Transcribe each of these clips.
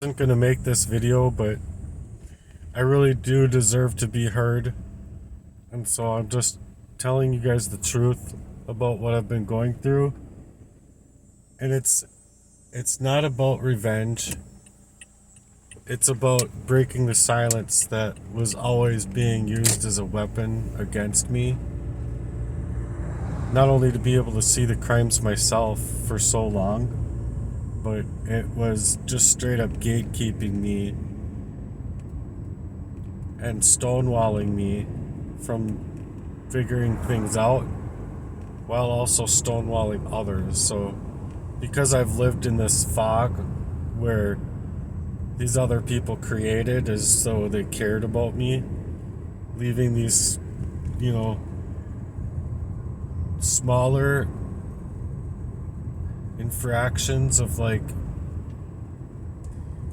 Wasn't gonna make this video, but I really do deserve to be heard, and so I'm just telling you guys the truth about what I've been going through. And it's not about revenge. It's about breaking the silence that was always being used as a weapon against me. Not only to be able to see the crimes myself for so long, but it was just straight up gatekeeping me and stonewalling me from figuring things out while also stonewalling others. So because I've lived in this fog where these other people created as though they cared about me, leaving these, smaller infractions of like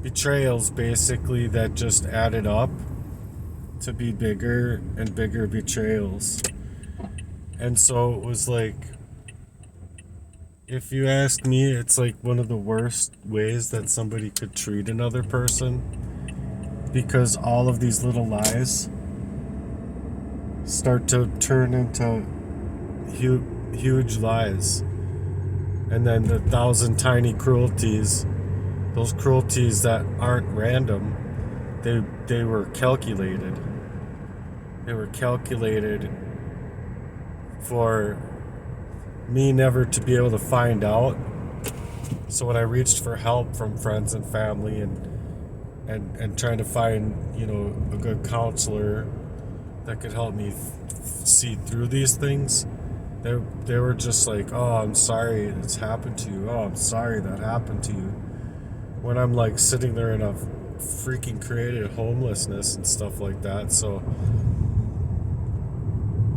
betrayals basically that just added up to be bigger and bigger betrayals. And so it was like, if you ask me, it's like one of the worst ways that somebody could treat another person, because all of these little lies start to turn into huge lies. And then the 1,000 tiny cruelties, those cruelties that aren't random, they were calculated. They were calculated for me never to be able to find out. So when I reached for help from friends and family and trying to find, a good counselor that could help me see through these things, they were just like, "Oh, I'm sorry it's happened to you. Oh, I'm sorry that happened to you." When I'm like sitting there in a freaking created homelessness and stuff like that. So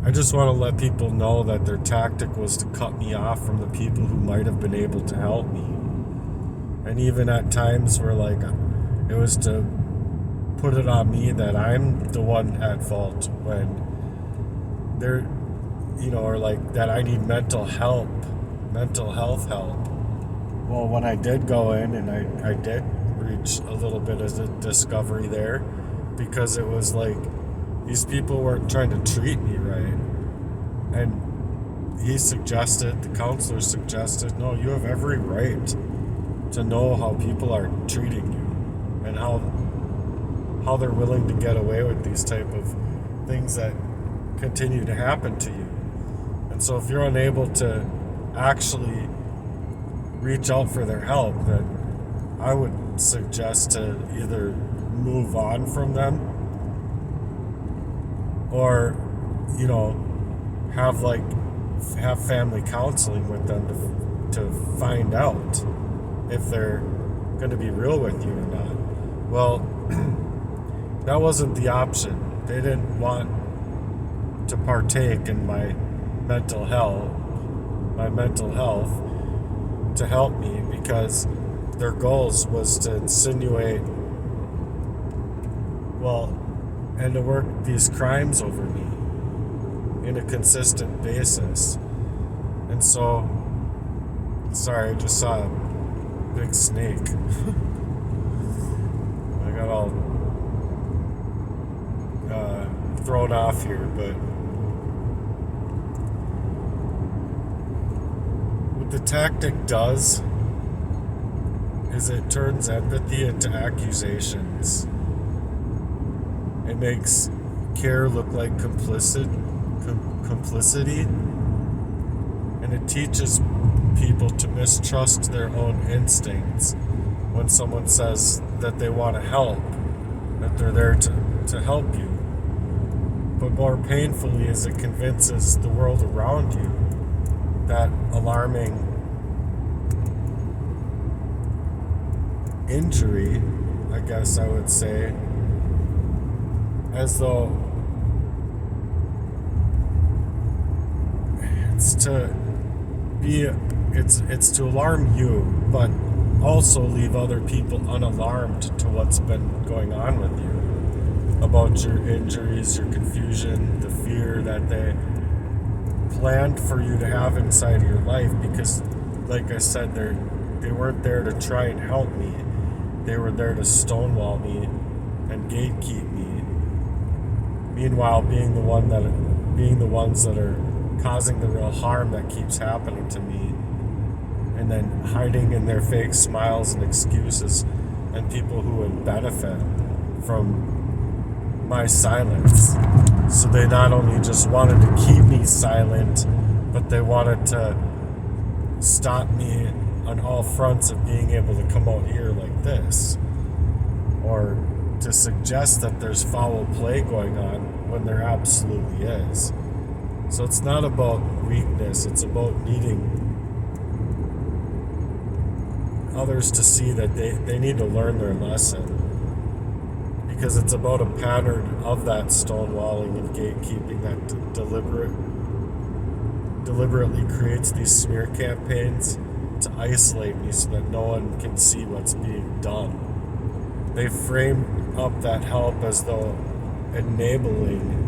I just want to let people know that their tactic was to cut me off from the people who might have been able to help me. And even at times where like it was to put it on me that I'm the one at fault when they're, or like that I need mental health help. Well, when I did go in and I did reach a little bit of a discovery there, because it was like these people weren't trying to treat me right. And the counselor suggested, no, you have every right to know how people are treating you and how they're willing to get away with these type of things that continue to happen to you. And so if you're unable to actually reach out for their help, then I would suggest to either move on from them or, have family counseling with them to find out if they're going to be real with you or not. Well, that wasn't the option. They didn't want to partake in my mental health to help me, because their goals was to insinuate, and to work these crimes over me in a consistent basis. And so, sorry, I just saw a big snake. I got all thrown off here, but what the tactic does is it turns empathy into accusations. It makes care look like complicity, and it teaches people to mistrust their own instincts when someone says that they want to help, that they're there to help you. But more painfully is it convinces the world around you that alarming injury, I guess I would say, as though it's to alarm you, but also leave other people unalarmed to what's been going on with you, about your injuries, your confusion, the fear that they planned for you to have inside of your life. Because like I said, they weren't there to try and help me. they were there to stonewall me and gatekeep me. Meanwhile, being the ones that are causing the real harm that keeps happening to me, and then hiding in their fake smiles and excuses, and people who would benefit from my silence. So they not only just wanted to keep me silent, but they wanted to stop me on all fronts of being able to come out here like this, or to suggest that there's foul play going on when there absolutely is. So it's not about weakness, it's about needing others to see that they need to learn their lesson. Because it's about a pattern of that stonewalling and gatekeeping that deliberately creates these smear campaigns to isolate me so that no one can see what's being done. They frame up that help as though enabling,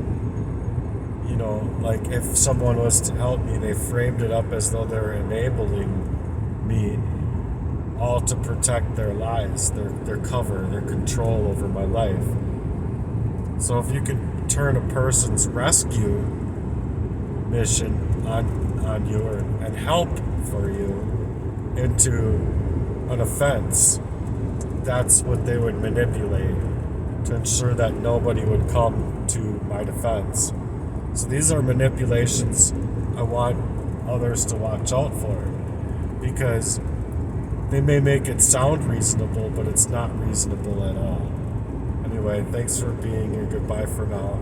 like if someone was to help me, they framed it up as though they're enabling me, all to protect their lives, their cover, their control over my life. So if you can turn a person's rescue mission on you and help for you into an offense, that's what they would manipulate to ensure that nobody would come to my defense. So these are manipulations I want others to watch out for, because they may make it sound reasonable, but it's not reasonable at all. Anyway, thanks for being here. Goodbye for now.